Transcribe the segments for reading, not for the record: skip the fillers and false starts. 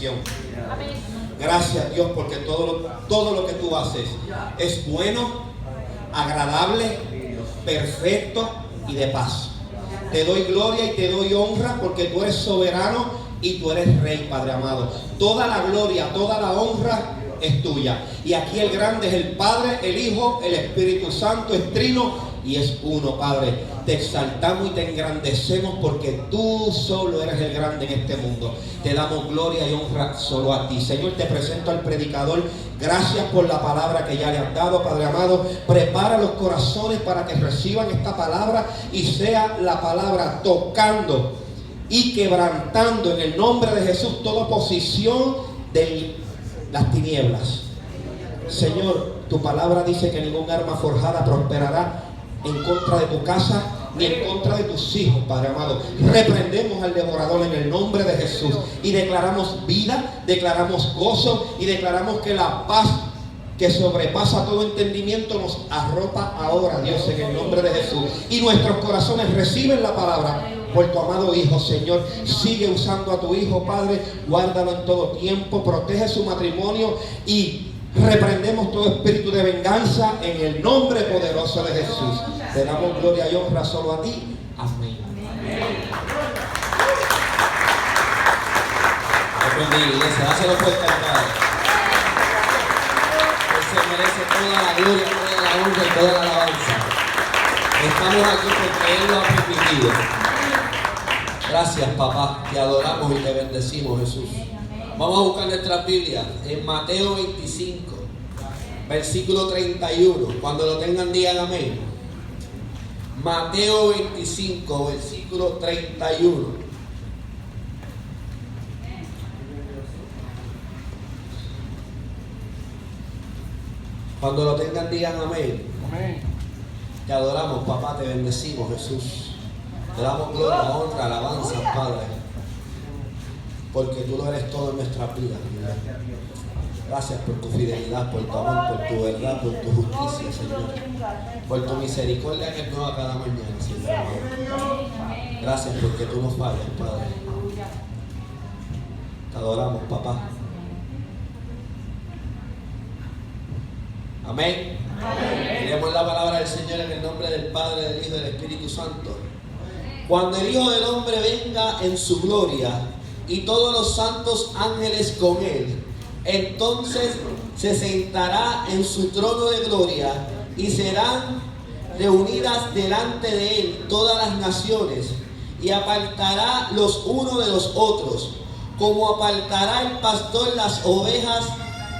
salvación. Gracias, Dios, porque todo lo que tú haces es bueno, agradable, perfecto y de paz. Te doy gloria y te doy honra porque tú eres soberano y tú eres rey, Padre amado. Toda la gloria, toda la honra es tuya. Y aquí el grande es el Padre, el Hijo, el Espíritu Santo, es trino y es uno, Padre. Te exaltamos y te engrandecemos porque tú solo eres el grande en este mundo. Te damos gloria y honra solo a ti. Señor, te presento al predicador. Gracias por la palabra que ya le han dado, Padre amado. Prepara los corazones para que reciban esta palabra y sea la palabra tocando y quebrantando en el nombre de Jesús toda oposición de las tinieblas. Señor, tu palabra dice que ningún arma forjada prosperará en contra de tu casa ni en contra de tus hijos, Padre amado. Reprendemos al devorador en el nombre de Jesús y declaramos vida, declaramos gozo y declaramos que la paz que sobrepasa todo entendimiento nos arropa ahora, Dios, en el nombre de Jesús. Y nuestros corazones reciben la palabra por tu amado Hijo. Señor, sigue usando a tu Hijo, Padre. Guárdalo en todo tiempo, protege su matrimonio y reprendemos todo espíritu de venganza en el nombre poderoso de Jesús. Te damos gloria y honra solo a ti. Amén. Dios bendiga, iglesia. Dáselo fuerte al Padre. Él se merece toda la gloria, toda la honra y toda la alabanza. Estamos aquí porque Él lo ha permitido. Gracias, papá. Te adoramos y te bendecimos, Jesús. Vamos a buscar nuestra Biblia en Mateo 25, versículo 31. Cuando lo tengan, digan amén. Mateo 25, versículo 31. Cuando lo tengan, digan amén. Amén. Te adoramos, papá, te bendecimos, Jesús. Te damos gloria, honra, alabanza, Padre. Porque tú lo eres todo en nuestra vida. Gracias por tu fidelidad, por tu amor, por tu verdad, por tu justicia, Señor. Por tu misericordia que es nueva cada mañana, Señor. Gracias porque tú no fallas, Padre. Te adoramos, papá. Amén. Leemos la palabra del Señor en el nombre del Padre, del Hijo y del Espíritu Santo. Cuando el Hijo del Hombre venga en su gloria y todos los santos ángeles con él, entonces se sentará en su trono de gloria y serán reunidas delante de él todas las naciones y apartará los unos de los otros, como apartará el pastor las ovejas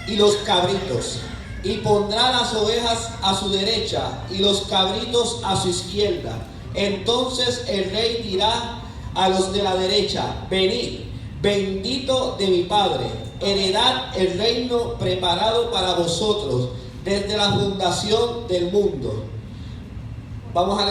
y los cabritos, y pondrá las ovejas a su derecha y los cabritos a su izquierda. Entonces el rey dirá a los de la derecha: venid, bendito de mi Padre, heredad el reino preparado para vosotros desde la fundación del mundo. Vamos a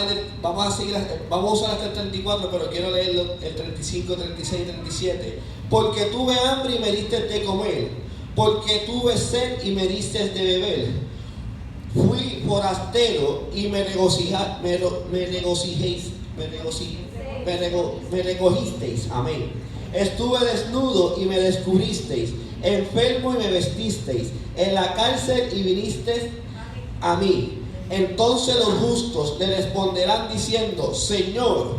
usar hasta el 34, pero quiero leer el 35, 36 y 37. Porque tuve hambre y me diste de comer, porque tuve sed y me diste de beber. Fui forastero y me recogisteis. Amén. Estuve desnudo y me descubristeis, enfermo y me vestisteis, en la cárcel y vinisteis a mí. Entonces los justos le responderán diciendo: Señor,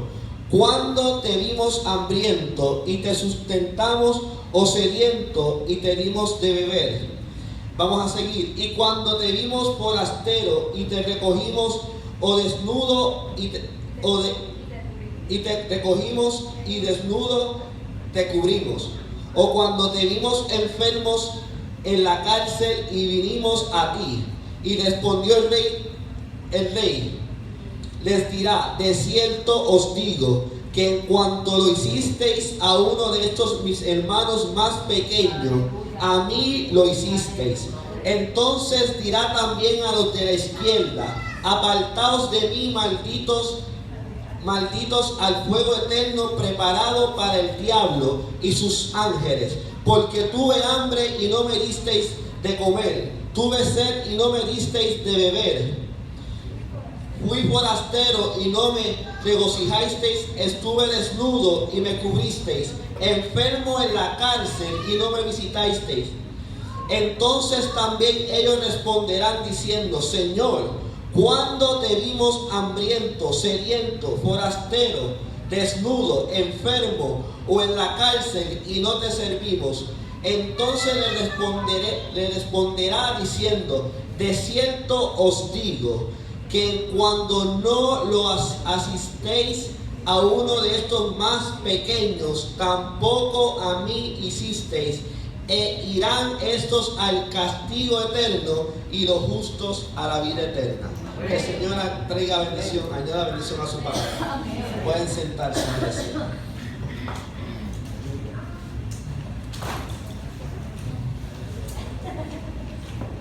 ¿cuándo te vimos hambriento y te sustentamos, o sediento y te dimos de beber? Vamos a seguir. Y cuando te vimos forastero y te recogimos, o desnudo y te recogimos y desnudo te cubrimos. O cuando te vimos enfermos en la cárcel y vinimos a ti. Y respondió el rey les dirá: de cierto os digo que en cuanto lo hicisteis a uno de estos mis hermanos más pequeños, a mí lo hicisteis. Entonces dirá también a los de la izquierda: apartaos de mí, malditos al fuego eterno preparado para el diablo y sus ángeles. Porque tuve hambre y no me disteis de comer, tuve sed y no me disteis de beber, fui forastero y no me regocijasteis, estuve desnudo y me cubristeis, enfermo en la cárcel y no me visitasteis. Entonces también ellos responderán diciendo: Señor, ¿cuándo te vimos hambriento, sediento, forastero, desnudo, enfermo o en la cárcel y no te servimos? Entonces le responderá diciendo: de cierto os digo que cuando no lo asistéis a uno de estos más pequeños, tampoco a mí hicisteis. E irán estos al castigo eterno y los justos a la vida eterna. Que el Señor traiga bendición, añada bendición a su palabra. Pueden sentarse, iglesia.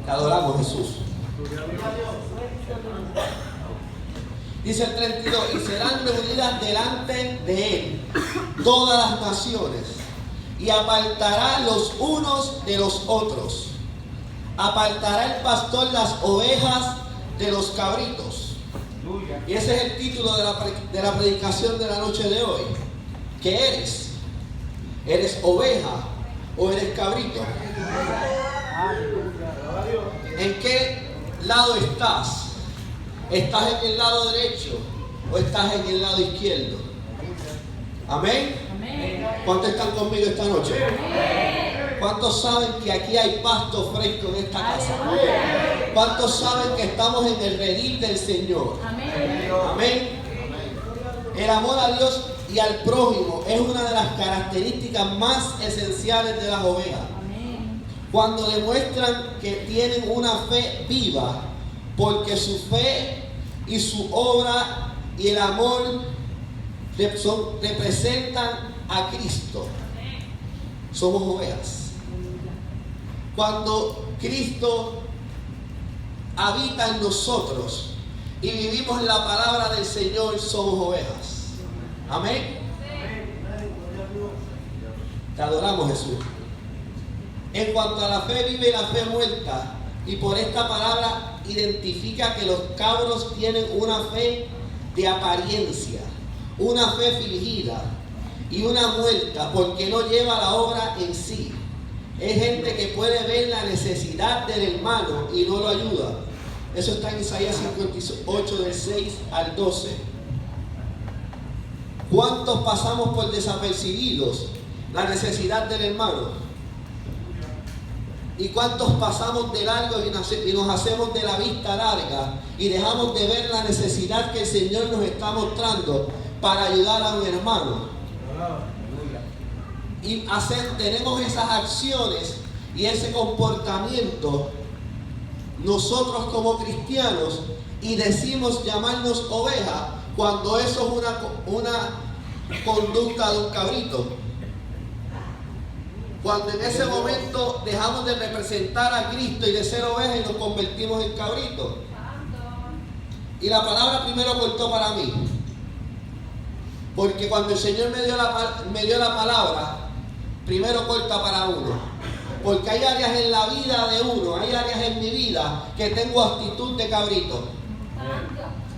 Te adoramos, Jesús. Dice el 32: y serán reunidas delante de él todas las naciones, y apartará los unos de los otros. Apartará el pastor las ovejas de los cabritos. Y ese es el título de la predicación de la noche de hoy. ¿Qué eres? ¿Eres oveja o eres cabrito? ¿En qué lado estás? ¿Estás en el lado derecho o estás en el lado izquierdo? Amén. ¿Cuántos están conmigo esta noche? ¿Cuántos saben que aquí hay pasto fresco en esta casa? ¿Cuántos saben que estamos en el redil del Señor? Amén. El amor a Dios y al prójimo es una de las características más esenciales de las ovejas. Cuando demuestran que tienen una fe viva, porque su fe y su obra y el amor representan a Cristo. Somos ovejas. Cuando Cristo habita en nosotros y vivimos la palabra del Señor, somos ovejas. Amén. Te adoramos, Jesús. En cuanto a la fe viva y la fe muerta, y por esta palabra identifica que los cabros tienen una fe de apariencia, una fe fingida y una muerta, porque no lleva la obra en sí. Es gente que puede ver la necesidad del hermano y no lo ayuda. Eso está en Isaías 58 del 6 al 12. ¿Cuántos pasamos por desapercibidos la necesidad del hermano? ¿Y cuántos pasamos de largo y nos hacemos de la vista larga y dejamos de ver la necesidad que el Señor nos está mostrando para ayudar a un hermano? Y tenemos esas acciones y ese comportamiento nosotros como cristianos y decimos llamarnos oveja cuando eso es una conducta de un cabrito. Cuando en ese momento dejamos de representar a Cristo y de ser oveja y nos convertimos en cabrito. Y la palabra primero cortó para mí. Porque cuando el Señor me dio la palabra, primero corta para uno. Porque hay áreas en la vida de uno, hay áreas en mi vida que tengo actitud de cabrito.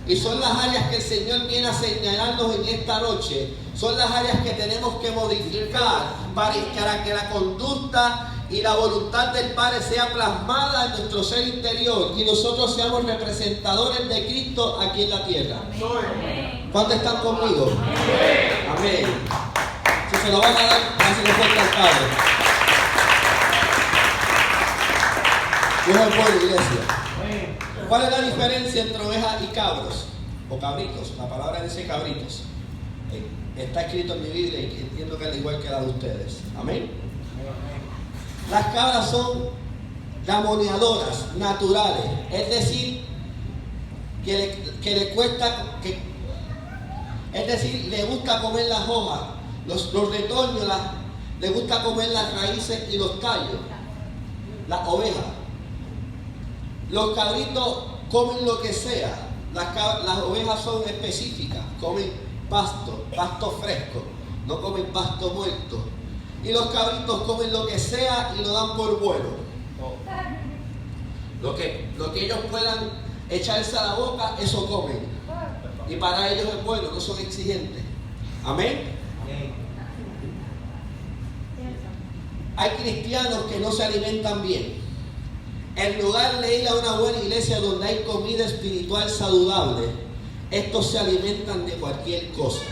Y son las áreas que el Señor viene a señalarnos en esta noche. Son las áreas que tenemos que modificar para que la conducta y la voluntad del Padre sea plasmada en nuestro ser interior y nosotros seamos representadores de Cristo aquí en la tierra. ¿Cuántos están conmigo? Amén. Si se lo van a dar, háganse fuerte al Padre. Dios es bueno, iglesia. ¿Cuál es la diferencia entre ovejas y cabros? O cabritos. La palabra dice cabritos. Está escrito en mi Biblia y entiendo que es igual que la de ustedes. Amén. Las cabras son gamoneadoras, naturales. Es decir, que le cuesta, es decir, le gusta comer las hojas, los retoños, le gusta comer las raíces y los tallos. Las ovejas. Los cabritos comen lo que sea. Las ovejas son específicas, comen pasto fresco, no comen pasto muerto. Y los cabritos comen lo que sea y lo dan por bueno. Lo que ellos puedan echarse a la boca, eso comen. Y para ellos es bueno, no son exigentes. Amén. Hay cristianos que no se alimentan bien. En lugar de ir a una buena iglesia donde hay comida espiritual saludable, estos se alimentan de cualquier cosa.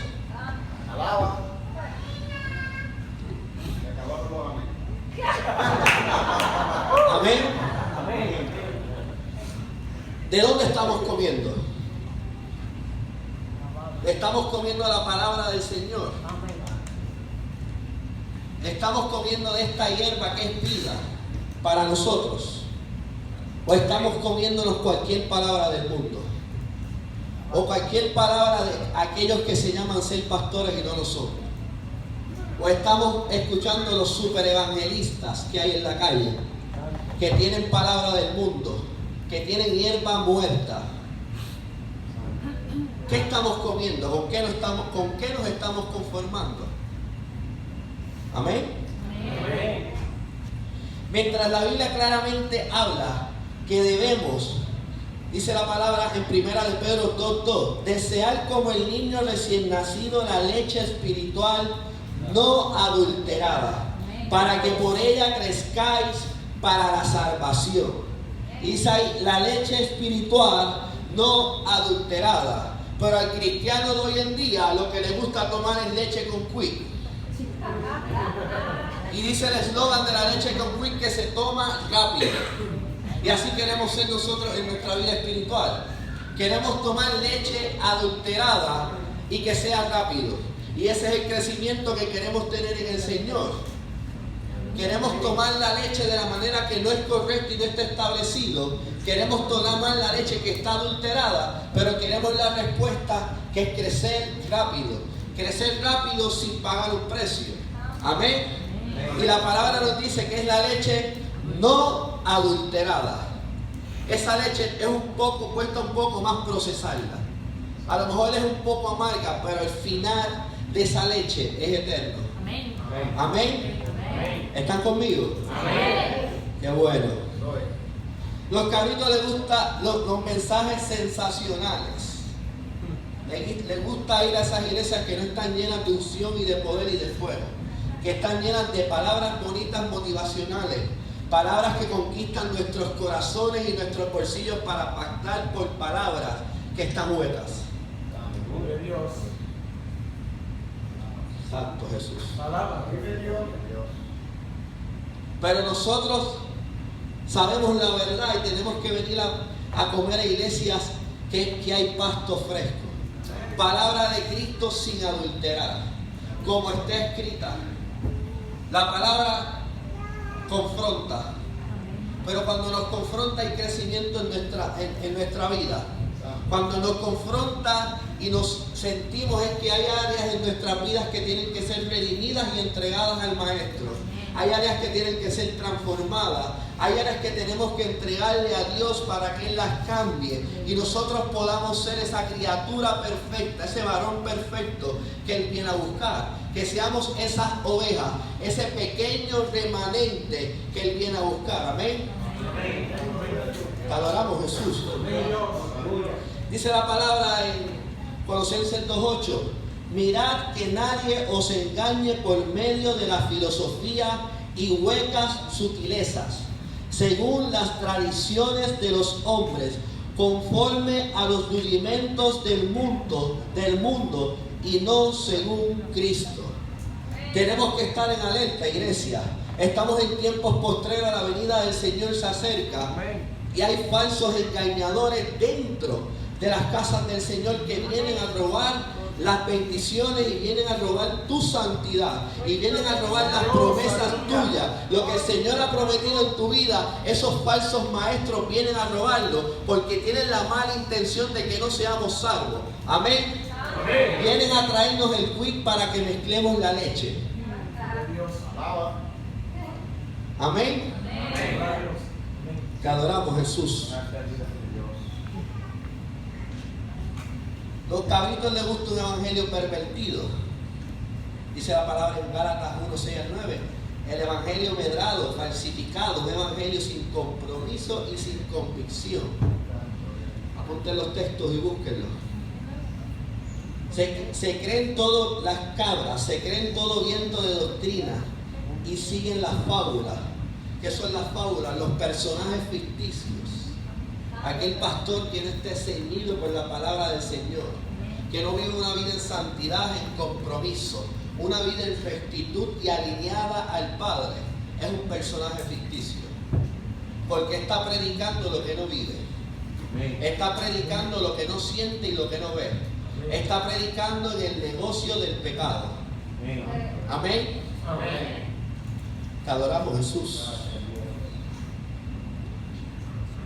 Alaba. Amén. ¿De dónde estamos comiendo? Estamos comiendo la palabra del Señor. Estamos comiendo de esta hierba que es vida para nosotros. O estamos comiéndonos cualquier palabra del mundo. O cualquier palabra de aquellos que se llaman ser pastores y no lo son. O estamos escuchando los super evangelistas que hay en la calle, que tienen palabra del mundo, que tienen hierba muerta. ¿Qué estamos comiendo? ¿Con qué nos estamos conformando? Amén. Amén. Mientras la Biblia claramente habla que debemos, dice la palabra en 1 de Pedro 2:2, desear como el niño recién nacido la leche espiritual no adulterada, para que por ella crezcáis para la salvación. Dice ahí, la leche espiritual no adulterada. Pero al cristiano de hoy en día lo que le gusta tomar es leche con quick. Y dice el eslogan de la leche con quick que se toma rápido. Y así queremos ser nosotros en nuestra vida espiritual. Queremos tomar leche adulterada y que sea rápido. Y ese es el crecimiento que queremos tener en el Señor. Queremos tomar la leche de la manera que no es correcta y no está establecido. Queremos tomar la leche que está adulterada, pero queremos la respuesta que es crecer rápido. Crecer rápido sin pagar un precio. Amén. Y la palabra nos dice que es la leche no adulterada. Esa leche cuesta un poco más procesarla. A lo mejor es un poco amarga, pero el final de esa leche es eterno. Amén. Amén. Amén. ¿Están conmigo? Amén. Qué bueno. Los cabritos les gustan los mensajes sensacionales. Les gusta ir a esas iglesias que no están llenas de unción y de poder y de fuego, que están llenas de palabras bonitas motivacionales, palabras que conquistan nuestros corazones y nuestros bolsillos para pactar por palabras que están huecas. Santo Jesús. Pero nosotros sabemos la verdad y tenemos que venir a comer a iglesias que hay pasto fresco. Palabra de Cristo sin adulterar, como está escrita. La palabra confronta, pero cuando nos confronta hay crecimiento en nuestra vida. Cuando nos confronta y nos sentimos es que hay áreas en nuestras vidas que tienen que ser redimidas y entregadas al Maestro. Hay áreas que tienen que ser transformadas. Hay áreas que tenemos que entregarle a Dios para que Él las cambie. Y nosotros podamos ser esa criatura perfecta, ese varón perfecto que Él viene a buscar. Que seamos esas ovejas, ese pequeño remanente que Él viene a buscar. Amén. Te adoramos, Jesús. Dice la palabra en Colosenses 2:8. Mirad que nadie os engañe por medio de la filosofía y huecas sutilezas, según las tradiciones de los hombres, conforme a los rudimentos del mundo y no según Cristo. Tenemos que estar en alerta, iglesia. Estamos en tiempos postreros, la venida del Señor se acerca. Y hay falsos engañadores dentro de las casas del Señor que vienen a robar las bendiciones y vienen a robar tu santidad y vienen a robar las promesas tuyas. Lo que el Señor ha prometido en tu vida, esos falsos maestros vienen a robarlo porque tienen la mala intención de que no seamos salvos. Amén. Amén. Vienen a traernos el quick para que mezclemos la leche. Amén. Amén. Te adoramos, Jesús. Los cabritos les gusta un evangelio pervertido. Dice la palabra en Gálatas 1:6-9. El evangelio medrado, falsificado, un evangelio sin compromiso y sin convicción. Apunten los textos y búsquenlos. Se creen todo las cabras, se creen todo viento de doctrina. y siguen las fábulas. ¿Qué son las fábulas? Los personajes ficticios. Aquel pastor que no esté ceñido por la palabra del Señor, que no vive una vida en santidad, en compromiso, una vida en rectitud y alineada al Padre, es un personaje ficticio. Porque está predicando lo que no vive. Está predicando lo que no siente y lo que no ve. Está predicando en el negocio del pecado. Amén. Te adoramos, Jesús.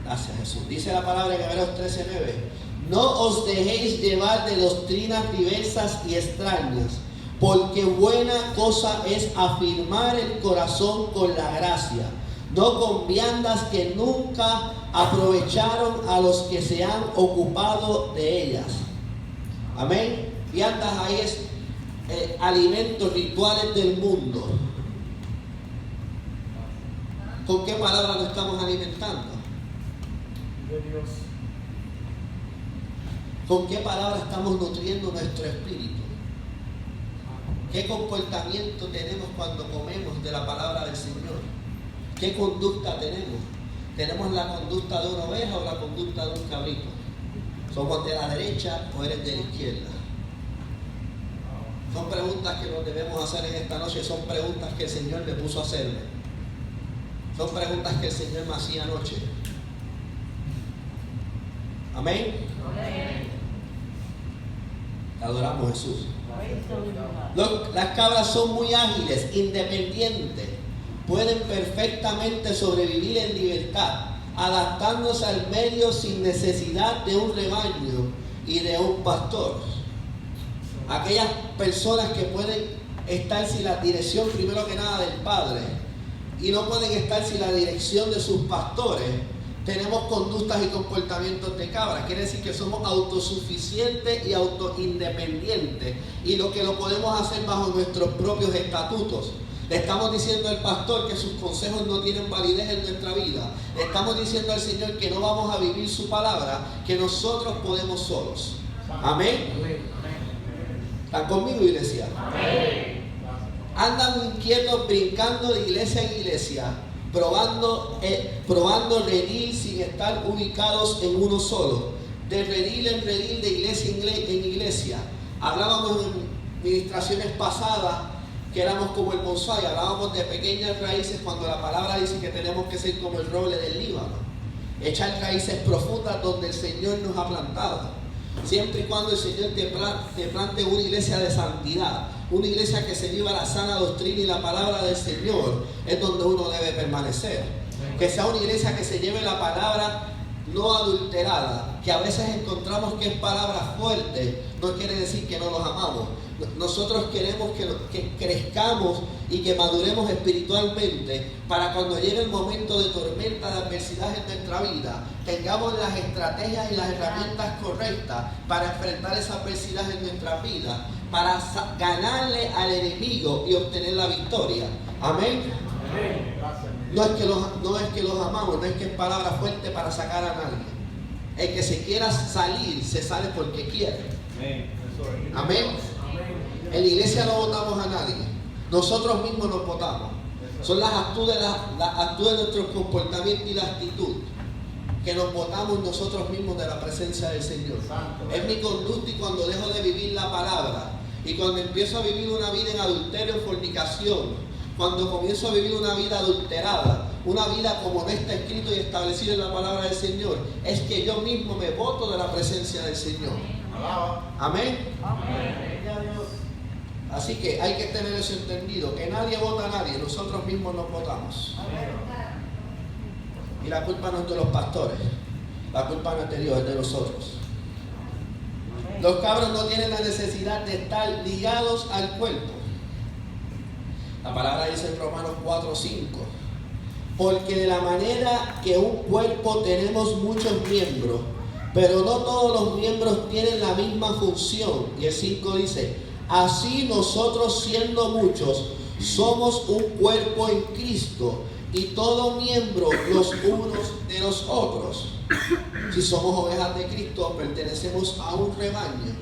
Gracias, Jesús. Dice la palabra en Hebreos 13:9. No os dejéis llevar de doctrinas diversas y extrañas, porque buena cosa es afirmar el corazón con la gracia, no con viandas que nunca aprovecharon a los que se han ocupado de ellas. Amén. Viandas ahí es alimentos rituales del mundo. ¿Con qué palabra nos estamos alimentando? De Dios. ¿Con qué palabra estamos nutriendo nuestro espíritu? ¿Qué comportamiento tenemos cuando comemos de la palabra del Señor? ¿Qué conducta tenemos? ¿Tenemos la conducta de una oveja o la conducta de un cabrito? ¿Somos de la derecha o eres de la izquierda? Son preguntas que nos debemos hacer en esta noche. Son preguntas que el Señor me puso a hacerme. Son preguntas que el Señor me hacía anoche. Amén. Adoramos a Jesús. Las cabras son muy ágiles, independientes. Pueden perfectamente sobrevivir en libertad, adaptándose al medio sin necesidad de un rebaño y de un pastor. Aquellas personas que pueden estar sin la dirección, primero que nada, del Padre, y no pueden estar sin la dirección de sus pastores, tenemos conductas y comportamientos de cabra. Quiere decir que somos autosuficientes y autoindependientes, y lo podemos hacer bajo nuestros propios estatutos. Le estamos diciendo al pastor que sus consejos no tienen validez en nuestra vida. Le estamos diciendo al Señor que no vamos a vivir su palabra, que nosotros podemos solos. Amén. ¿Están conmigo, iglesia? Amén. Andan inquietos brincando de iglesia en iglesia, probando redil sin estar ubicados en uno solo, de redil en redil, de iglesia en iglesia. Hablábamos en ministraciones pasadas que éramos como el bonsái, hablábamos de pequeñas raíces cuando la palabra dice que tenemos que ser como el roble del Líbano, echar raíces profundas donde el Señor nos ha plantado. Siempre y cuando el Señor te plante una iglesia de santidad, una iglesia que se viva la sana doctrina y la palabra del Señor, es donde uno debe permanecer. Que sea una iglesia que se lleve la palabra no adulterada, que a veces encontramos que es palabra fuerte, no quiere decir que no los amamos. Nosotros queremos que crezcamos y que maduremos espiritualmente para cuando llegue el momento de tormenta, de adversidad en nuestra vida, tengamos las estrategias y las herramientas correctas para enfrentar esa adversidad en nuestra vida, para ganarle al enemigo y obtener la victoria. Amén. No es que los amamos, no es que es palabra fuerte para sacar a nadie. El que se quiera salir, se sale porque quiere. Amén. En la iglesia no votamos a nadie, nosotros mismos nos votamos. Son las actitudes de nuestro comportamiento y la actitud que nos votamos nosotros mismos de la presencia del Señor. Es mi conducta, y cuando dejo de vivir la palabra y cuando empiezo a vivir una vida en adulterio, en fornicación, cuando comienzo a vivir una vida adulterada, una vida como no está escrito y establecido en la palabra del Señor, es que yo mismo me voto de la presencia del Señor. Amén. Así que hay que tener eso entendido, que nadie vota a nadie, nosotros mismos nos votamos. Y la culpa no es de los pastores, la culpa no es de Dios, es de nosotros. Los cabros no tienen la necesidad de estar ligados al cuerpo. La palabra dice en Romanos 4:5, porque de la manera que un cuerpo tenemos muchos miembros, pero no todos los miembros tienen la misma función. Y el 5 dice, así nosotros siendo muchos, somos un cuerpo en Cristo, y todo miembro los unos de los otros. Si somos ovejas de Cristo, pertenecemos a un rebaño,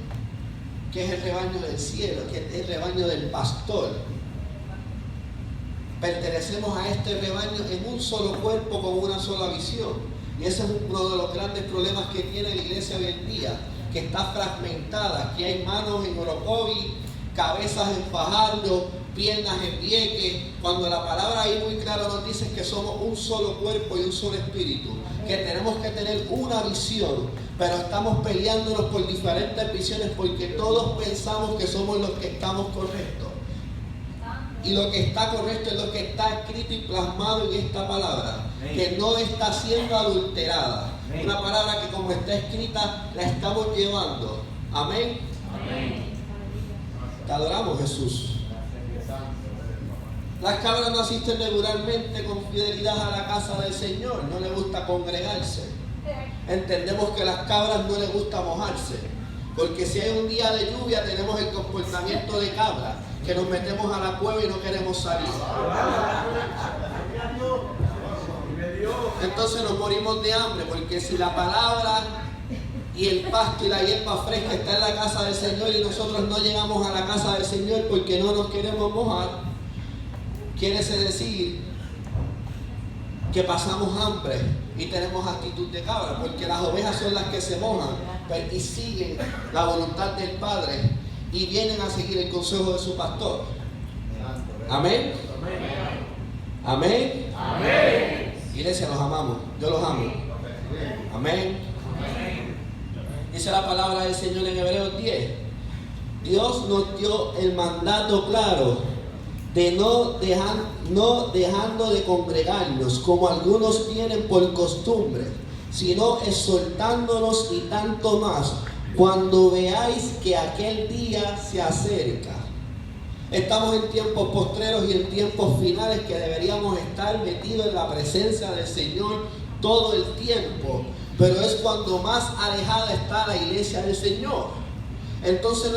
que es el rebaño del cielo, que es el rebaño del pastor. pertenecemos a este rebaño en un solo cuerpo con una sola visión. Y ese es uno de los grandes problemas que tiene la iglesia hoy en día, que está fragmentada, que hay manos en Orocovi, cabezas en Fajardo, piernas en Vieques, cuando la palabra ahí muy clara nos dice que somos un solo cuerpo y un solo espíritu, que tenemos que tener una visión, pero estamos peleándonos por diferentes visiones porque todos pensamos que somos los que estamos correctos. Y lo que está correcto es lo que está escrito y plasmado en esta palabra, que no está siendo adulterada. Una palabra que como está escrita la estamos llevando. Amén. Te adoramos, Jesús. Las cabras no asisten regularmente con fidelidad a la casa del Señor, no les gusta congregarse. Entendemos que a las cabras no les gusta mojarse, porque si hay un día de lluvia tenemos el comportamiento de cabra, que nos metemos a la cueva y no queremos salir. Entonces nos morimos de hambre, porque si la palabra y el pasto y la hierba fresca está en la casa del Señor y nosotros no llegamos a la casa del Señor porque no nos queremos mojar, quiere decir que pasamos hambre y tenemos actitud de cabra, porque las ovejas son las que se mojan y siguen la voluntad del Padre y vienen a seguir el consejo de su pastor. Amén. Amén. Amén. Iglesia, los amamos. Yo los amo. Amén. Dice la palabra del Señor en Hebreos 10. Dios nos dio el mandato claro de no dejando de congregarnos como algunos tienen por costumbre, sino exhortándonos y tanto más cuando veáis que aquel día se acerca. Estamos en tiempos postreros y en tiempos finales que deberíamos estar metidos en la presencia del Señor todo el tiempo, pero es cuando más alejada está la iglesia del Señor. Entonces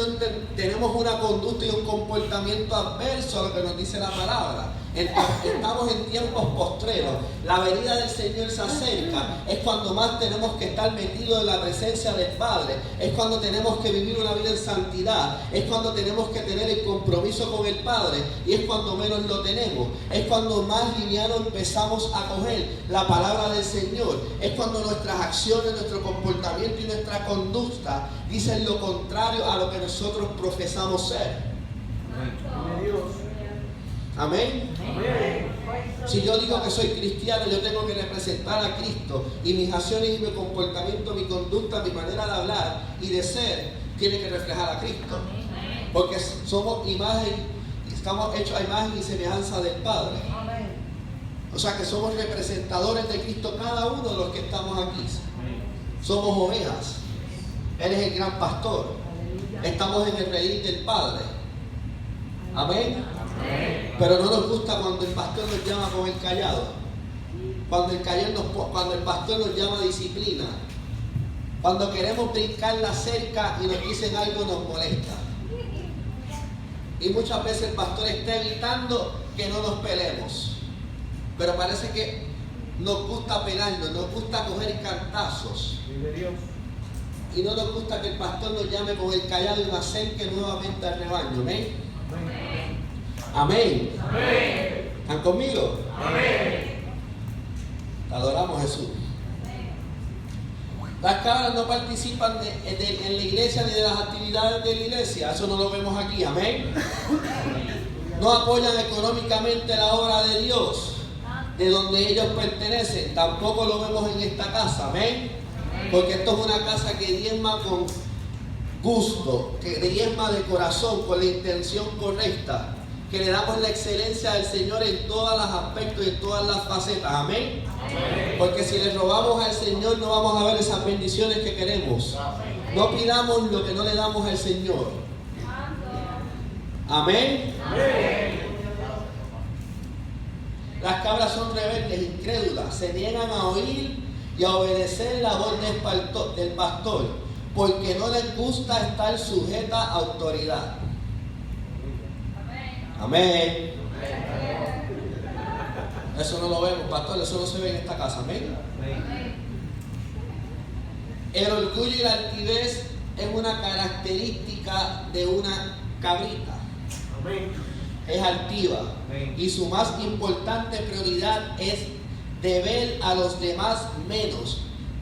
tenemos una conducta y un comportamiento adverso a lo que nos dice la palabra. Estamos en tiempos postreros. La venida del Señor se acerca. Es cuando más tenemos que estar metidos en la presencia del Padre. Es cuando tenemos que vivir una vida en santidad. Es cuando tenemos que tener el compromiso con el Padre. Y es cuando menos lo tenemos. Es cuando más liviano empezamos a coger la palabra del Señor. Es cuando nuestras acciones, nuestro comportamiento y nuestra conducta dicen lo contrario a lo que nosotros profesamos ser. Amén. Amén. Si yo digo que soy cristiano, yo tengo que representar a Cristo, y mis acciones y mi comportamiento, mi conducta, mi manera de hablar y de ser tiene que reflejar a Cristo, porque somos imagen, estamos hechos a imagen y semejanza del Padre. O sea que somos representadores de Cristo, cada uno de los que estamos aquí. Somos ovejas. Él es el gran pastor. Estamos en el redil del Padre. Amén. Pero no nos gusta cuando el pastor nos llama con el callado. Cuando el pastor nos llama disciplina. Cuando queremos brincar la cerca y nos dicen algo nos molesta. Y muchas veces el pastor está evitando que no nos peleemos. Pero parece que nos gusta pelarnos, nos gusta coger cantazos. Y no nos gusta que el pastor nos llame con el callado y nos acerque nuevamente al rebaño. ¿Amén? Amén. Amén. ¿Están conmigo? Amén. Te adoramos, Jesús. Las cabras no participan en la iglesia ni de las actividades de la iglesia. Eso no lo vemos aquí. Amén. No apoyan económicamente la obra de Dios, de donde ellos pertenecen. Tampoco lo vemos en esta casa. Amén. Porque esto es una casa que diezma con gusto, que diezma de corazón, con la intención correcta, que le damos la excelencia del Señor en todos los aspectos y en todas las facetas. Amén. Amén. Porque si le robamos al Señor no vamos a ver esas bendiciones que queremos. No pidamos lo que no le damos al Señor. Amén. Amén. Las cabras son rebeldes, incrédulas, se niegan a oír y a obedecer la voz del pastor, porque no les gusta estar sujeta a autoridad. Amén. Eso no lo vemos, pastor, eso no se ve en esta casa. Amén. El orgullo y la altivez es una característica de una cabrita. es altiva y su más importante prioridad es de ver a los demás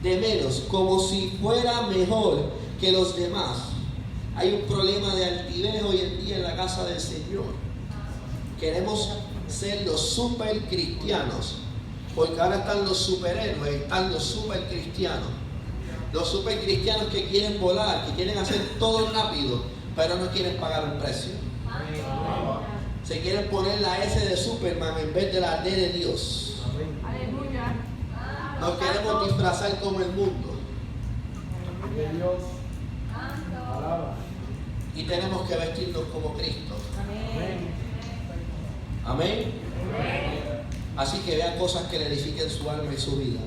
de menos, como si fuera mejor que los demás. Hay un problema de altivez hoy en día en la casa del Señor. Queremos ser los super cristianos, porque ahora están los superhéroes, están los super cristianos. Los super cristianos que quieren volar, que quieren hacer todo rápido, pero no quieren pagar un precio. Se quieren poner la S de Superman en vez de la D de Dios. Nos queremos disfrazar como el mundo. Dios. Palabra. Y tenemos que vestirnos como Cristo. Amén. Así que vean cosas que le edifiquen su alma y su vida.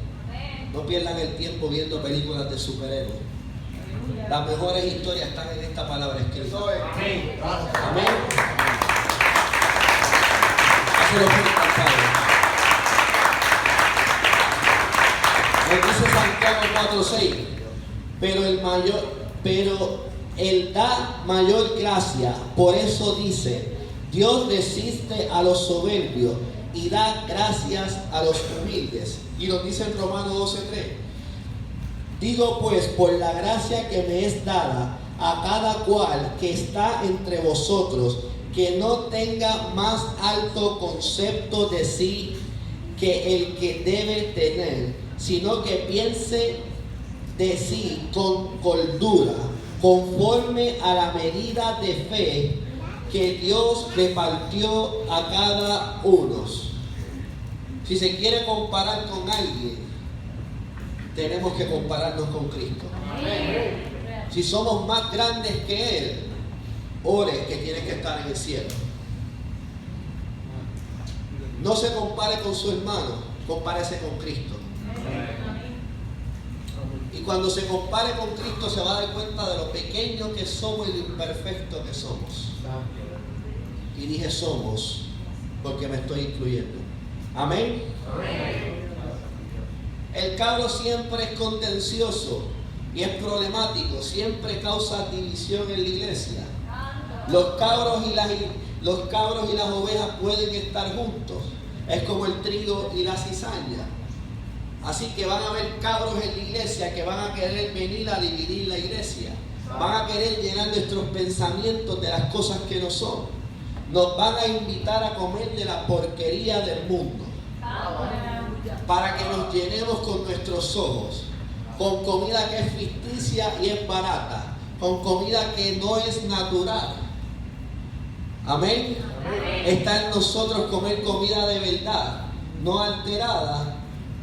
No pierdan el tiempo viendo películas de superhéroes. Las mejores historias están en esta palabra escrita. Amén. Hazlo fuerte al Padre. Nos dice Santiago 4:6. Pero Él da mayor gracia. Por eso dice: Dios resiste a los soberbios y da gracias a los humildes. Y nos dice en Romanos 12:3. Digo pues, por la gracia que me es dada a cada cual que está entre vosotros, que no tenga más alto concepto de sí que el que debe tener, sino que piense de sí con cordura, conforme a la medida de fe que Dios repartió a cada uno. Si se quiere comparar con alguien, tenemos que compararnos con Cristo. Si somos más grandes que Él, ore que tiene que estar en el cielo. No se compare con su hermano, compárese con Cristo. Y cuando se compare con Cristo se va a dar cuenta de lo pequeño que somos y lo imperfecto que somos. Y dije somos, porque me estoy incluyendo. Amén. El cabro siempre es contencioso y es problemático, siempre causa división en la iglesia. Los cabros y las ovejas pueden estar juntos. Es como el trigo y la cizaña. Así que van a haber cabros en la iglesia que van a querer venir a dividir la iglesia. Van a querer llenar nuestros pensamientos de las cosas que no son. Nos van a invitar a comer de la porquería del mundo. Para que nos llenemos con nuestros ojos. Con comida que es ficticia y es barata. Con comida que no es natural. Amén. Está en nosotros comer comida de verdad, no alterada,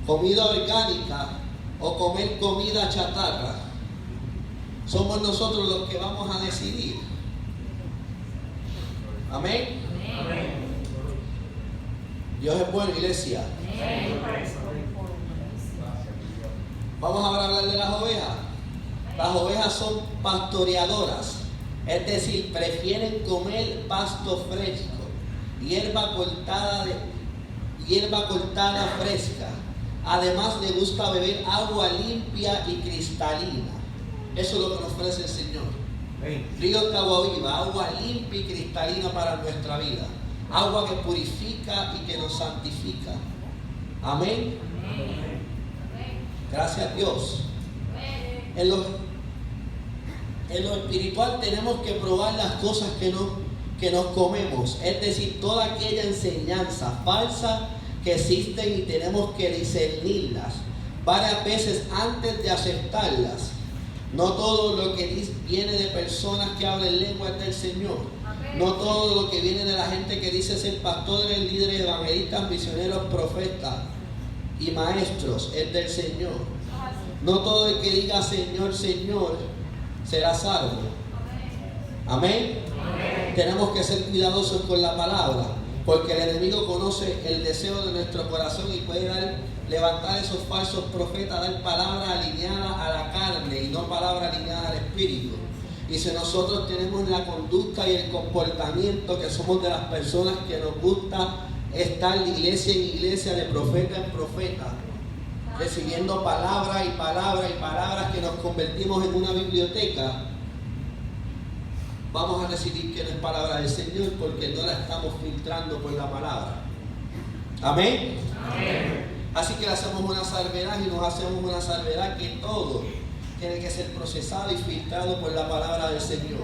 comida orgánica o comer comida chatarra. Somos nosotros los que vamos a decidir. Amén. Dios es bueno, iglesia. Vamos ahora a hablar de las ovejas. Las ovejas son pastoreadoras. Es decir, prefieren comer pasto fresco, hierba cortada fresca. Además, les gusta beber agua limpia y cristalina. Eso es lo que nos ofrece el Señor. Ríos de agua viva, agua limpia y cristalina para nuestra vida. Agua que purifica y que nos santifica. Amén. Gracias a Dios. En lo espiritual tenemos que probar las cosas que nos comemos, es decir, toda aquella enseñanza falsa que existen y tenemos que discernirlas varias veces antes de aceptarlas. No todo lo que viene de personas que hablan lengua es del Señor. No todo lo que viene de la gente que dice ser pastores, líderes, evangelistas, misioneros, profetas y maestros es del Señor. No todo el que diga Señor, Señor será salvo. Amén. Tenemos que ser cuidadosos con la palabra, porque el enemigo conoce el deseo de nuestro corazón y puede levantar esos falsos profetas, dar palabra alineada a la carne y no palabra alineada al espíritu. Y si nosotros tenemos la conducta y el comportamiento que somos de las personas que nos gusta estar de iglesia en iglesia, de profeta en profeta, recibiendo palabras y palabras y palabras que nos convertimos en una biblioteca, vamos a recibir que no es palabra del Señor porque no la estamos filtrando por la palabra. Amén. Así que le hacemos una salvedad y nos hacemos una salvedad que todo tiene que ser procesado y filtrado por la palabra del Señor,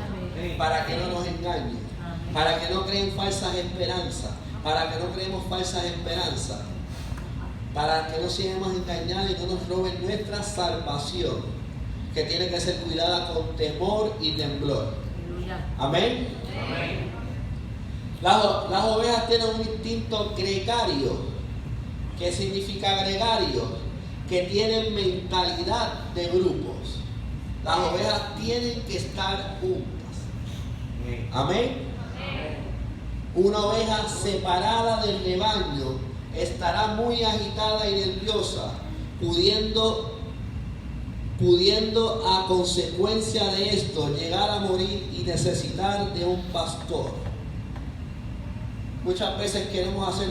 para que no nos engañen, para que no creen falsas esperanzas, para que no creemos falsas esperanzas, para que no seamos engañados y no nos roben nuestra salvación, que tiene que ser cuidada con temor y temblor. Amén. Las ovejas tienen un instinto gregario. ¿Qué significa gregario? Que tienen mentalidad de grupos. Las ovejas tienen que estar juntas. Amén. Una oveja separada del rebaño estará muy agitada y nerviosa, pudiendo a consecuencia de esto llegar a morir y necesitar de un pastor. Muchas veces queremos hacer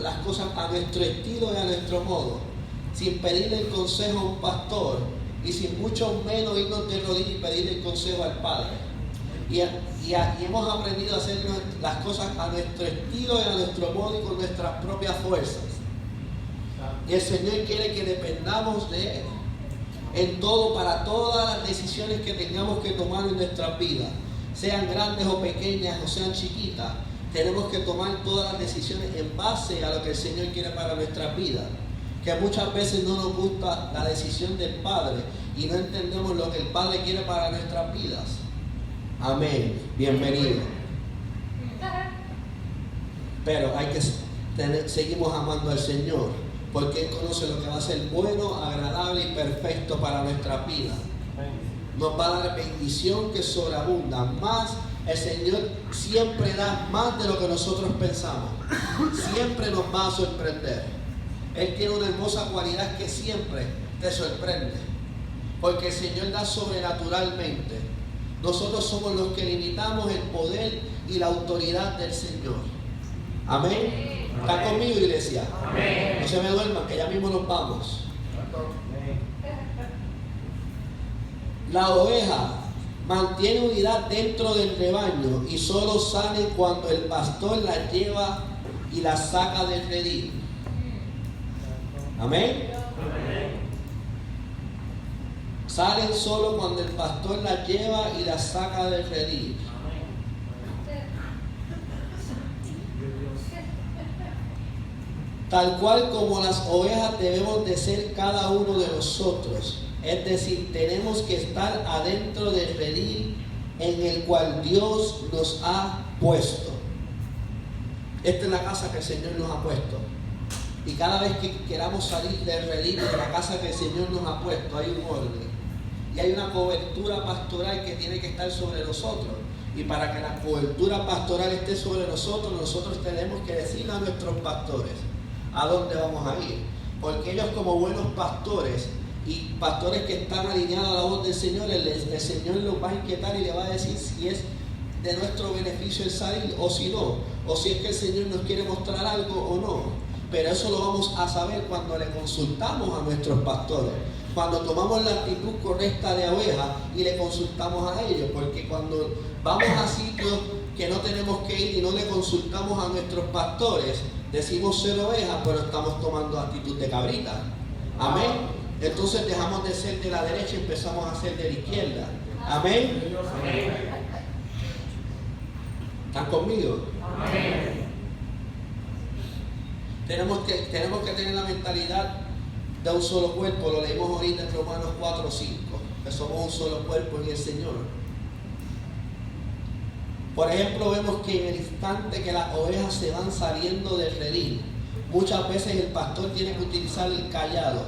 las cosas a nuestro estilo y a nuestro modo, sin pedirle el consejo a un pastor y sin mucho menos irnos de rodillas y pedirle el consejo al Padre. Y hemos aprendido a hacer las cosas a nuestro estilo y a nuestro modo y con nuestras propias fuerzas. Y el Señor quiere que dependamos de Él en todo, para todas las decisiones que tengamos que tomar en nuestras vidas, sean grandes o pequeñas o sean chiquitas. Tenemos que tomar todas las decisiones en base a lo que el Señor quiere para nuestras vidas. Que muchas veces no nos gusta la decisión del Padre y no entendemos lo que el Padre quiere para nuestras vidas. Amén. Bienvenido. Pero hay que seguimos amando al Señor, porque Él conoce lo que va a ser bueno, agradable y perfecto para nuestras vidas. Nos va a dar bendición que sobreabunda. Más, el Señor siempre da más de lo que nosotros pensamos. Siempre nos va a sorprender. Él tiene una hermosa cualidad que siempre te sorprende, porque el Señor da sobrenaturalmente. Nosotros somos los que limitamos el poder y la autoridad del Señor. Amén. ¿Están conmigo, iglesia? Amén. No se me duerman, que ya mismo nos vamos. La oveja mantiene unidad dentro del rebaño y solo sale cuando el pastor la lleva y la saca del redil. Amén. Salen solo cuando el pastor la lleva y la saca del redil. Tal cual como las ovejas debemos de ser cada uno de nosotros. Es decir, tenemos que estar adentro del redil en el cual Dios nos ha puesto. Esta es la casa que el Señor nos ha puesto. Y cada vez que queramos salir del redil de la casa que el Señor nos ha puesto, hay un orden. Y hay una cobertura pastoral que tiene que estar sobre nosotros. Y para que la cobertura pastoral esté sobre nosotros, nosotros tenemos que decirle a nuestros pastores a dónde vamos a ir. Porque ellos, como buenos pastores y pastores que están alineados a la voz del Señor, el Señor los va a inquietar y le va a decir si es de nuestro beneficio el salir o si no, o si es que el Señor nos quiere mostrar algo o no. Pero eso lo vamos a saber cuando le consultamos a nuestros pastores, cuando tomamos la actitud correcta de oveja y le consultamos a ellos, porque cuando vamos a sitios que no tenemos que ir y no le consultamos a nuestros pastores, decimos ser oveja, pero estamos tomando actitud de cabrita. Amén. Entonces dejamos de ser de la derecha y empezamos a ser de la izquierda. Amén. ¿Están conmigo? Amén. Tenemos que tener la mentalidad de un solo cuerpo. Lo leímos ahorita en Romanos 4:5, que somos un solo cuerpo en el Señor. Por ejemplo, vemos que en el instante que las ovejas se van saliendo del redil, muchas veces el pastor tiene que utilizar el callado,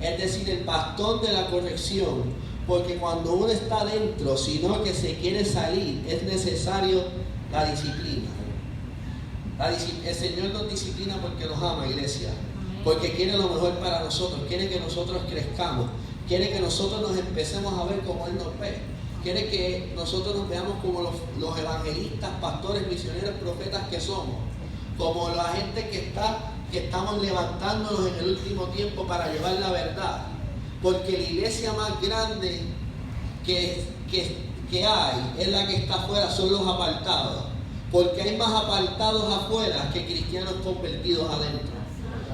es decir, el bastón de la corrección, porque cuando uno está dentro, sino que se quiere salir, es necesario la disciplina. El Señor nos disciplina porque nos ama, iglesia, porque quiere lo mejor para nosotros, quiere que nosotros crezcamos, quiere que nosotros nos empecemos a ver como Él nos ve, quiere que nosotros nos veamos como los evangelistas, pastores, misioneros, profetas que somos, como la gente que estamos levantándonos en el último tiempo para llevar la verdad, porque la iglesia más grande que que hay es la que está afuera, son los apartados. Porque hay más apartados afuera que cristianos convertidos adentro.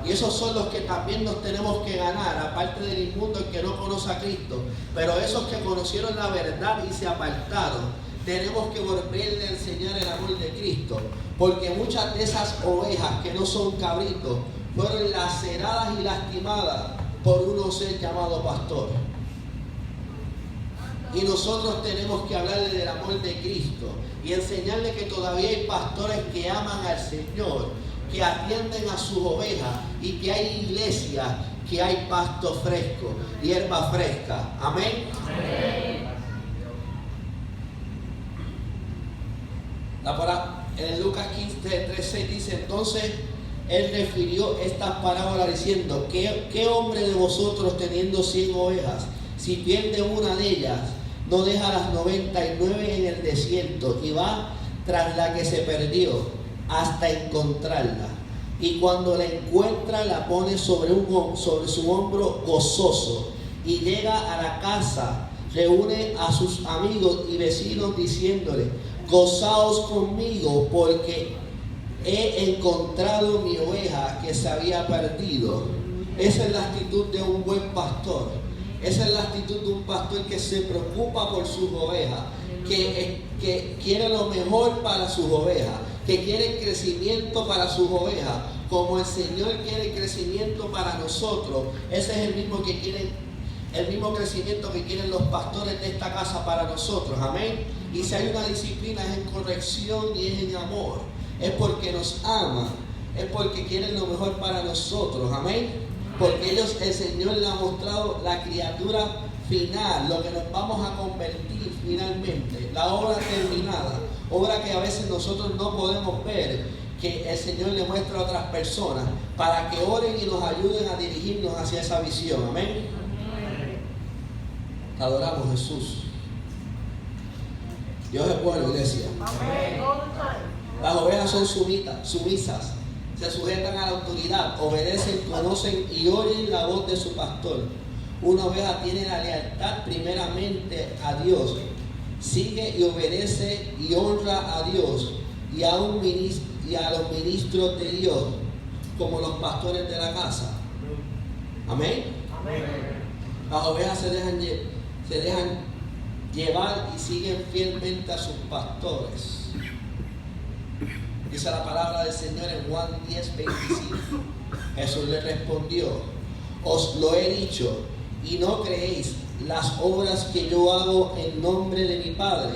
Y esos son los que también nos tenemos que ganar, aparte del inmundo, el que no conoce a Cristo. Pero esos que conocieron la verdad y se apartaron, tenemos que volverle a enseñar el amor de Cristo. Porque muchas de esas ovejas que no son cabritos fueron laceradas y lastimadas por un ser llamado pastor. Y nosotros tenemos que hablarle del amor de Cristo y enseñarle que todavía hay pastores que aman al Señor, que atienden a sus ovejas y que hay iglesias, que hay pasto fresco, hierba fresca. Amén. Amén. En Lucas 15, 3:6 dice: entonces él refirió estas parábolas diciendo: ¿Qué hombre de vosotros, teniendo 100 ovejas, si pierde una de ellas, no deja las 99 en el desierto y va tras la que se perdió hasta encontrarla? Y cuando la encuentra, la pone sobre su hombro gozoso, y llega a la casa, reúne a sus amigos y vecinos diciéndole: gozaos conmigo, porque he encontrado mi oveja que se había perdido. Esa es la actitud de un buen pastor. Esa es la actitud de un pastor que se preocupa por sus ovejas, que quiere lo mejor para sus ovejas, que quiere crecimiento para sus ovejas, como el Señor quiere crecimiento para nosotros. Ese es el mismo crecimiento que quieren los pastores de esta casa para nosotros. Amén. Y si hay una disciplina, es en corrección y es en amor. Es porque nos ama, es porque quieren lo mejor para nosotros. Amén. Porque el Señor le ha mostrado la criatura final, lo que nos vamos a convertir finalmente, la obra terminada, obra que a veces nosotros no podemos ver, que el Señor le muestra a otras personas para que oren y nos ayuden a dirigirnos hacia esa visión. Amén. Te adoramos, Jesús. Dios es bueno, iglesia. Las ovejas son sumisas. Se sujetan a la autoridad, obedecen, conocen y oyen la voz de su pastor. Una oveja tiene la lealtad primeramente a Dios, sigue y obedece y honra a Dios y a los ministros de Dios, como los pastores de la casa. Amén. Amén. Las ovejas se dejan llevar y siguen fielmente a sus pastores. Dice la palabra del Señor en Juan 10:25. Jesús le respondió: os lo he dicho y no creéis. Las obras que yo hago en nombre de mi Padre,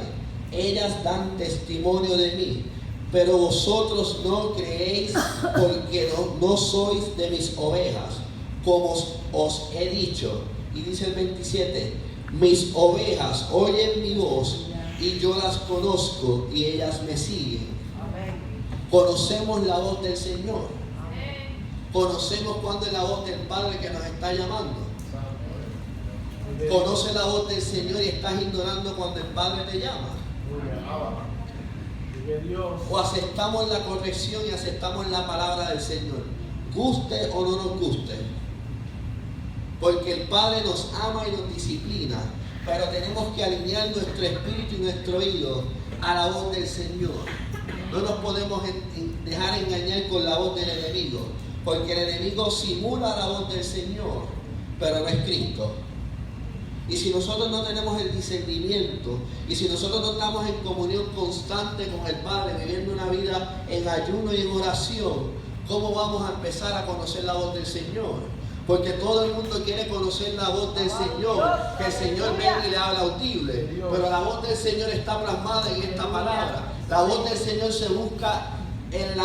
ellas dan testimonio de mí, pero vosotros no creéis porque no sois de mis ovejas, como os he dicho. Y dice el 27: mis ovejas oyen mi voz y yo las conozco y ellas me siguen. Conocemos la voz del Señor. Conocemos cuándo es la voz del Padre que nos está llamando. Conoce la voz del Señor y estás ignorando cuando el Padre te llama. O aceptamos la corrección y aceptamos la palabra del Señor, guste o no nos guste. Porque el Padre nos ama y nos disciplina, pero tenemos que alinear nuestro espíritu y nuestro oído a la voz del Señor. No nos podemos dejar engañar con la voz del enemigo, porque el enemigo simula la voz del Señor, pero no es Cristo. Y si nosotros no tenemos el discernimiento, y si nosotros no estamos en comunión constante con el Padre, viviendo una vida en ayuno y en oración, ¿cómo vamos a empezar a conocer la voz del Señor? Porque todo el mundo quiere conocer la voz del Señor, que el Señor venga y le habla audible, pero la voz del Señor está plasmada en esta palabra. La voz del Señor se busca en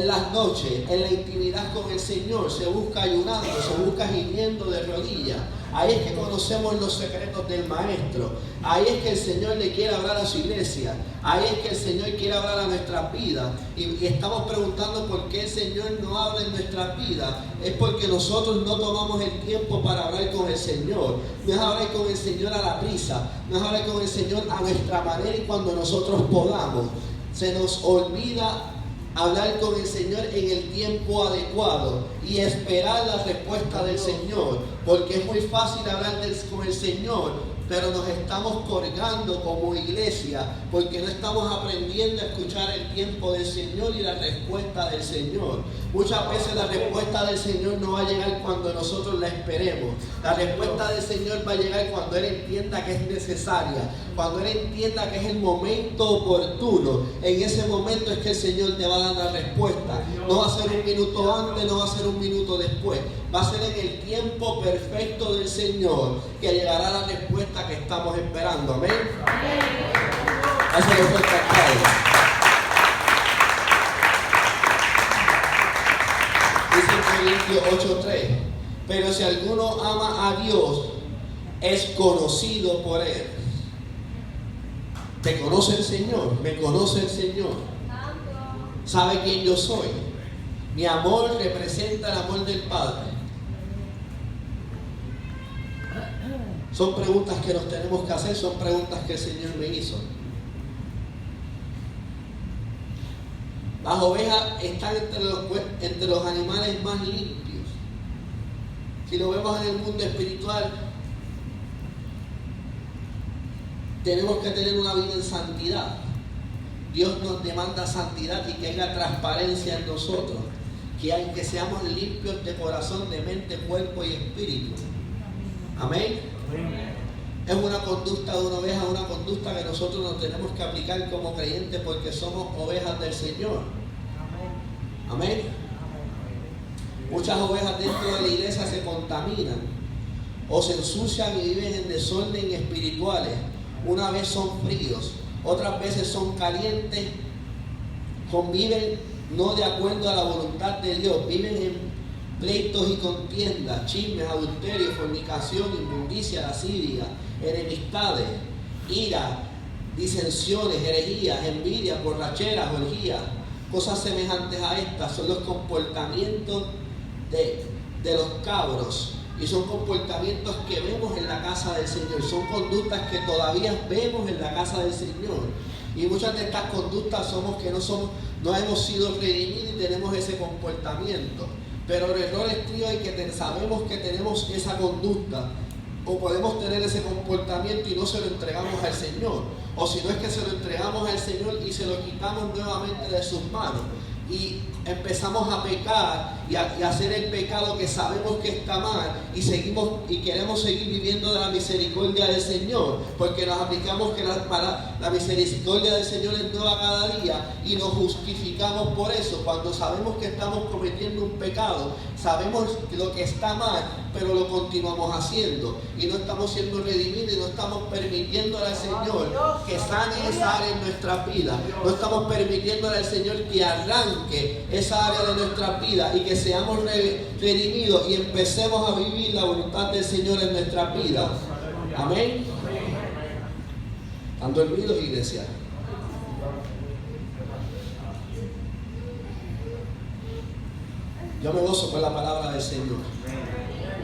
las noches, en la intimidad con el Señor, se busca ayunando, se busca gimiendo de rodillas. Ahí es que conocemos los secretos del Maestro. Ahí es que el Señor le quiere hablar a su iglesia. Ahí es que el Señor quiere hablar a nuestras vidas. Y estamos preguntando por qué el Señor no habla en nuestras vidas. Es porque nosotros no tomamos el tiempo para hablar con el Señor. No es hablar con el Señor a la prisa. No es hablar con el Señor a nuestra manera y cuando nosotros podamos. Se nos olvida hablar con el Señor en el tiempo adecuado y esperar la respuesta del Señor, porque es muy fácil hablar con el Señor, pero nos estamos colgando como iglesia porque no estamos aprendiendo a escuchar el tiempo del Señor y la respuesta del Señor. Muchas veces la respuesta del Señor no va a llegar cuando nosotros la esperemos. La respuesta del Señor va a llegar cuando Él entienda que es necesaria, cuando Él entienda que es el momento oportuno. En ese momento es que el Señor te va a dar la respuesta. No va a ser un minuto antes, no va a ser un minuto después. Va a ser en el tiempo perfecto del Señor que llegará la respuesta que estamos esperando. Amén. Eso lo fue el Dice en Corintios 8:3: pero si alguno ama a Dios, es conocido por Él. ¿Te conoce el Señor? ¿Me conoce el Señor? ¿Sabe quién yo soy? Mi amor representa el amor del Padre. Son preguntas que nos tenemos que hacer, son preguntas que el Señor me hizo. Las ovejas están entre los animales más limpios. Si lo vemos en el mundo espiritual, tenemos que tener una vida en santidad. Dios nos demanda santidad y que haya transparencia en nosotros, que seamos limpios de corazón, de mente, cuerpo y espíritu. Amén. Es una conducta de una oveja, una conducta que nosotros nos tenemos que aplicar como creyentes porque somos ovejas del Señor. Amén. Muchas ovejas dentro de la iglesia se contaminan o se ensucian y viven en desorden espirituales. Una vez son fríos, otras veces son calientes, conviven no de acuerdo a la voluntad de Dios, viven en pleitos y contiendas, chismes, adulterio, fornicación, inmundicia, lascivia, enemistades, ira, disensiones, herejías, envidia, borracheras, orgías. Cosas semejantes a estas son los comportamientos de los cabros, y son comportamientos que vemos en la casa del Señor, son conductas que todavía vemos en la casa del Señor. Y muchas de estas conductas no hemos sido redimidos y tenemos ese comportamiento. Pero el error estriba en que sabemos que tenemos esa conducta o podemos tener ese comportamiento y no se lo entregamos al Señor. O si no es que se lo entregamos al Señor y se lo quitamos nuevamente de sus manos. Y empezamos a pecar y a hacer el pecado que sabemos que está mal y queremos seguir viviendo de la misericordia del Señor, porque nos aplicamos que la misericordia del Señor es nueva cada día y nos justificamos por eso, cuando sabemos que estamos cometiendo un pecado, sabemos lo que está mal, pero lo continuamos haciendo y no estamos siendo redimidos y no estamos permitiéndole al Señor que sane esa área en nuestra vida, no estamos permitiéndole al Señor que arranque esa área de nuestra vida y que seamos redimidos y empecemos a vivir la voluntad del Señor en nuestra vida. Amén. ¿Están dormidos, iglesia? Yo me gozo con la palabra del Señor,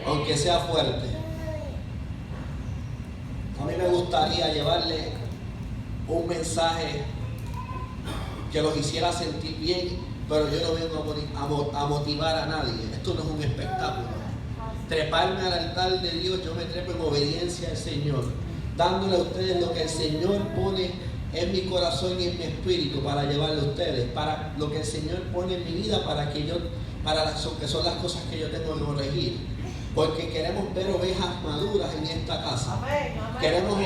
aunque sea fuerte. A mí me gustaría llevarle un mensaje que los hiciera sentir bien, pero yo no vengo a motivar a nadie. Esto no es un espectáculo. Treparme al altar de Dios, yo me trepo en obediencia al Señor, dándole a ustedes lo que el Señor pone en mi corazón y en mi espíritu para llevarle a ustedes, para lo que el Señor pone en mi vida, que son las cosas que yo tengo que corregir. Porque queremos ver ovejas maduras en esta casa. Queremos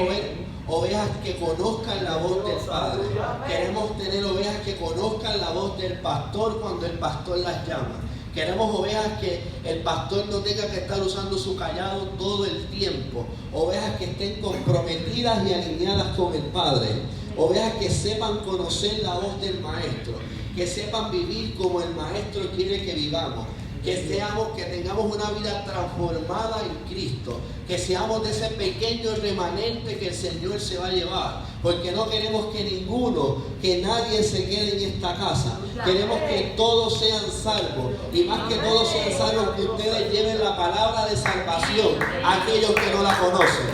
ovejas que conozcan la voz del Padre. Queremos tener ovejas que conozcan la voz del pastor cuando el pastor las llama. Queremos ovejas que el pastor no tenga que estar usando su callado todo el tiempo. Ovejas que estén comprometidas y alineadas con el Padre. Ovejas que sepan conocer la voz del Maestro. Que sepan vivir como el Maestro quiere que vivamos. Que tengamos una vida transformada en Cristo, que seamos de ese pequeño remanente que el Señor se va a llevar, porque no queremos que nadie se quede en esta casa. Queremos que todos sean salvos, y más que todos sean salvos, que ustedes lleven la palabra de salvación a aquellos que no la conocen.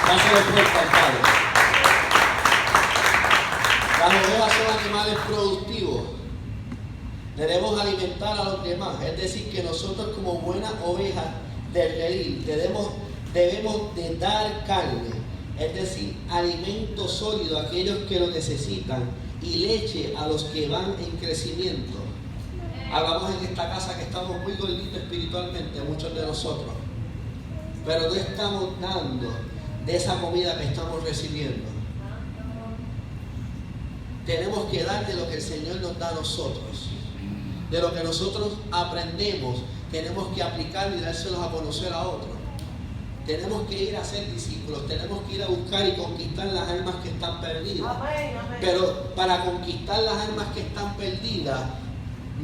Dáselo fuerte al Padre. Las ovejas son animales productivos. Debemos alimentar a los demás. Es decir, que nosotros como buenas ovejas del redil debemos de dar carne. Es decir, alimento sólido a aquellos que lo necesitan y leche a los que van en crecimiento. Hablamos en esta casa que estamos muy gorditos espiritualmente, muchos de nosotros. Pero no estamos dando de esa comida que estamos recibiendo. Tenemos que dar de lo que el Señor nos da a nosotros. De lo que nosotros aprendemos, tenemos que aplicarlo y dárselos a conocer a otros. Tenemos que ir a ser discípulos, tenemos que ir a buscar y conquistar las almas que están perdidas. Amén, amén. Pero para conquistar las almas que están perdidas,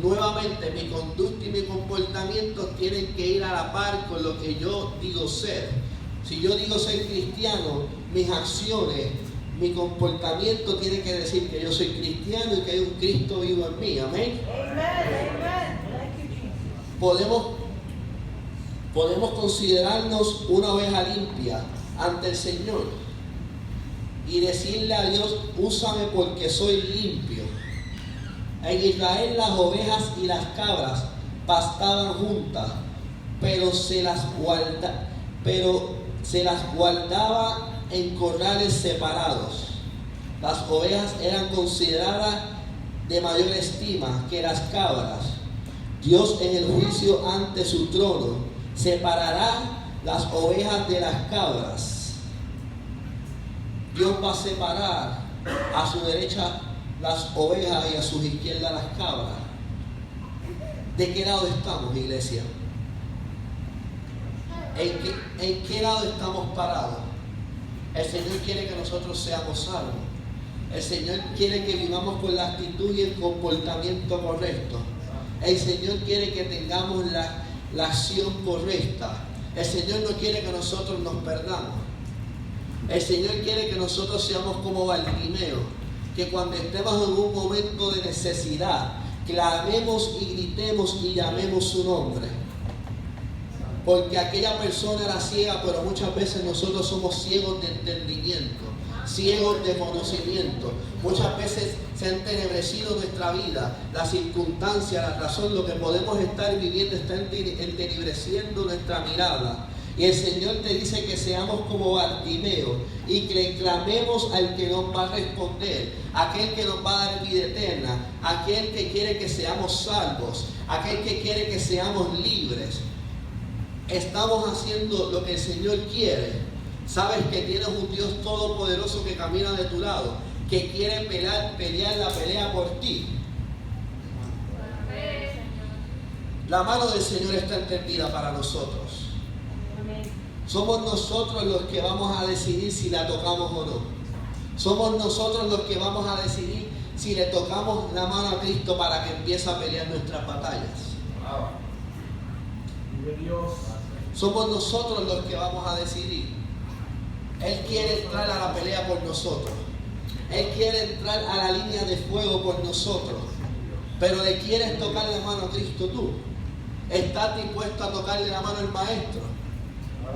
nuevamente mi conducta y mi comportamiento tienen que ir a la par con lo que yo digo ser. Si yo digo ser cristiano, mis acciones, mi comportamiento tiene que decir que yo soy cristiano y que hay un Cristo vivo en mí. Amén. Podemos considerarnos una oveja limpia ante el Señor y decirle a Dios: úsame porque soy limpio. En Israel las ovejas y las cabras pastaban juntas, pero se las guardaba en corrales separados. Las ovejas eran consideradas de mayor estima que las cabras. Dios en el juicio ante su trono separará las ovejas de las cabras. Dios va a separar a su derecha las ovejas y a su izquierda las cabras. ¿De qué lado estamos, iglesia? ¿En qué lado estamos parados? El Señor quiere que nosotros seamos salvos. El Señor quiere que vivamos con la actitud y el comportamiento correcto. El Señor quiere que tengamos la acción correcta. El Señor no quiere que nosotros nos perdamos. El Señor quiere que nosotros seamos como Bartimeo, que cuando estemos en un momento de necesidad, clamemos y gritemos y llamemos su nombre. Porque aquella persona era ciega, pero muchas veces nosotros somos ciegos de entendimiento, ciegos de conocimiento. Muchas veces se ha entenebrecido nuestra vida, la circunstancia, la razón, lo que podemos estar viviendo está entenebreciendo nuestra mirada. Y el Señor te dice que seamos como Bartimeo y que clamemos al que nos va a responder, aquel que nos va a dar vida eterna, aquel que quiere que seamos salvos, aquel que quiere que seamos libres. Estamos haciendo lo que el Señor quiere. Sabes que tienes un Dios todopoderoso que camina de tu lado, que quiere pelear la pelea por ti. La mano del Señor está extendida para nosotros. Somos nosotros los que vamos a decidir si la tocamos o no. Somos nosotros los que vamos a decidir si le tocamos la mano a Cristo para que empiece a pelear nuestras batallas. Somos nosotros los que vamos a decidir. Él quiere entrar a la pelea por nosotros. Él quiere entrar a la línea de fuego por nosotros. Pero ¿le quieres tocar la mano a Cristo tú? ¿Estás dispuesto a tocarle la mano al Maestro?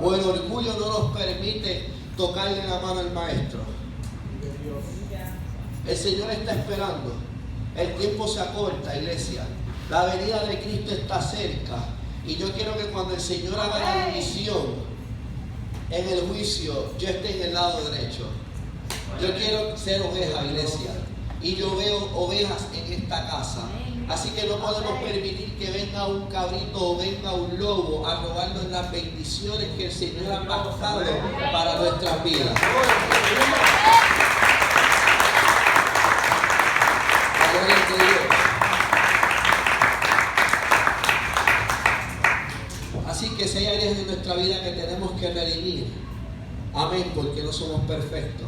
¿O el orgullo no nos permite tocarle la mano al Maestro? El Señor está esperando. El tiempo se acorta, iglesia. La venida de Cristo está cerca. Y yo quiero que cuando el Señor haga la división en el juicio, yo esté en el lado derecho. Yo quiero ser oveja, iglesia. Y yo veo ovejas en esta casa. Así que no podemos permitir que venga un cabrito o venga un lobo a robarnos las bendiciones que el Señor ha pactado para nuestras vidas. Gloria a Dios. Así que si hay áreas de nuestra vida que tenemos que redimir, amén, porque no somos perfectos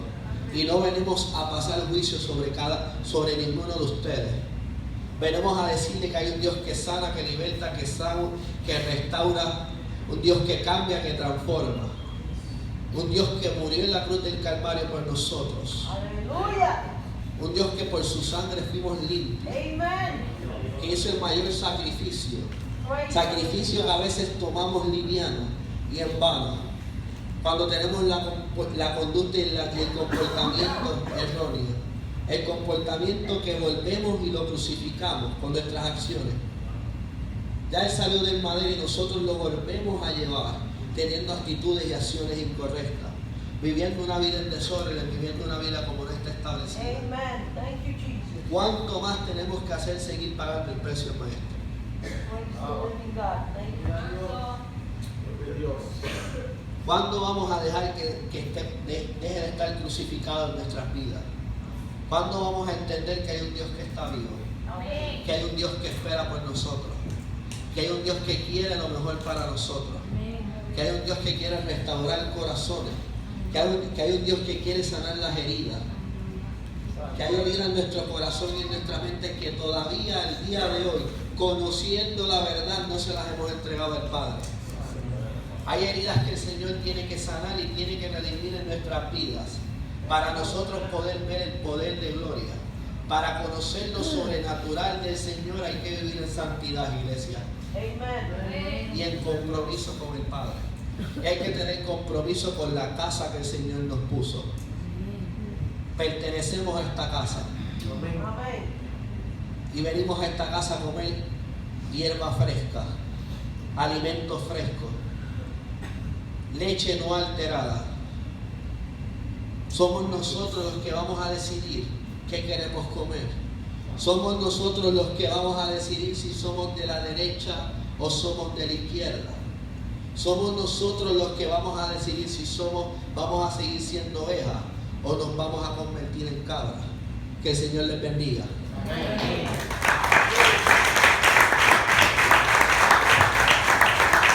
y no venimos a pasar juicio sobre ninguno de ustedes. Venimos a decirle que hay un Dios que sana, que liberta, que restaura, un Dios que cambia, que transforma, un Dios que murió en la cruz del Calvario por nosotros. Aleluya. Un Dios que por su sangre fuimos limpios, que hizo el mayor sacrificio que a veces tomamos liviano y en vano, cuando tenemos la conducta y el comportamiento erróneo. El comportamiento que volvemos y lo crucificamos con nuestras acciones. Ya Él salió del madero y nosotros lo volvemos a llevar, teniendo actitudes y acciones incorrectas, viviendo una vida en desorden, viviendo una vida como no está establecida. Amen. Thank you, Jesus. ¿Cuánto más tenemos que hacer seguir pagando el precio, maestro? Praise the living God. Thank you, Jesus. Gloria a Dios. ¿Cuándo vamos a dejar que deje de estar crucificado en nuestras vidas? ¿Cuándo vamos a entender que hay un Dios que está vivo? Amén. Que hay un Dios que espera por nosotros, que hay un Dios que quiere lo mejor para nosotros, que hay un Dios que quiere restaurar corazones, que hay un Dios que quiere sanar las heridas, que hay heridas en nuestro corazón y en nuestra mente que todavía el día de hoy, conociendo la verdad, no se las hemos entregado al Padre. Hay heridas que el Señor tiene que sanar y tiene que redimir en nuestras vidas para nosotros poder ver el poder de gloria. Para conocer lo sobrenatural del Señor hay que vivir en santidad, iglesia, Amen. y en compromiso con el Padre. Y hay que tener compromiso con la casa que el Señor nos puso. Pertenecemos a esta casa Amén. y venimos a esta casa a comer hierba fresca, alimentos frescos, leche no alterada. Somos nosotros los que vamos a decidir qué queremos comer. Somos nosotros los que vamos a decidir si somos de la derecha o somos de la izquierda. Somos nosotros los que vamos a decidir si vamos a seguir siendo ovejas o nos vamos a convertir en cabras. Que el Señor les bendiga. Amén.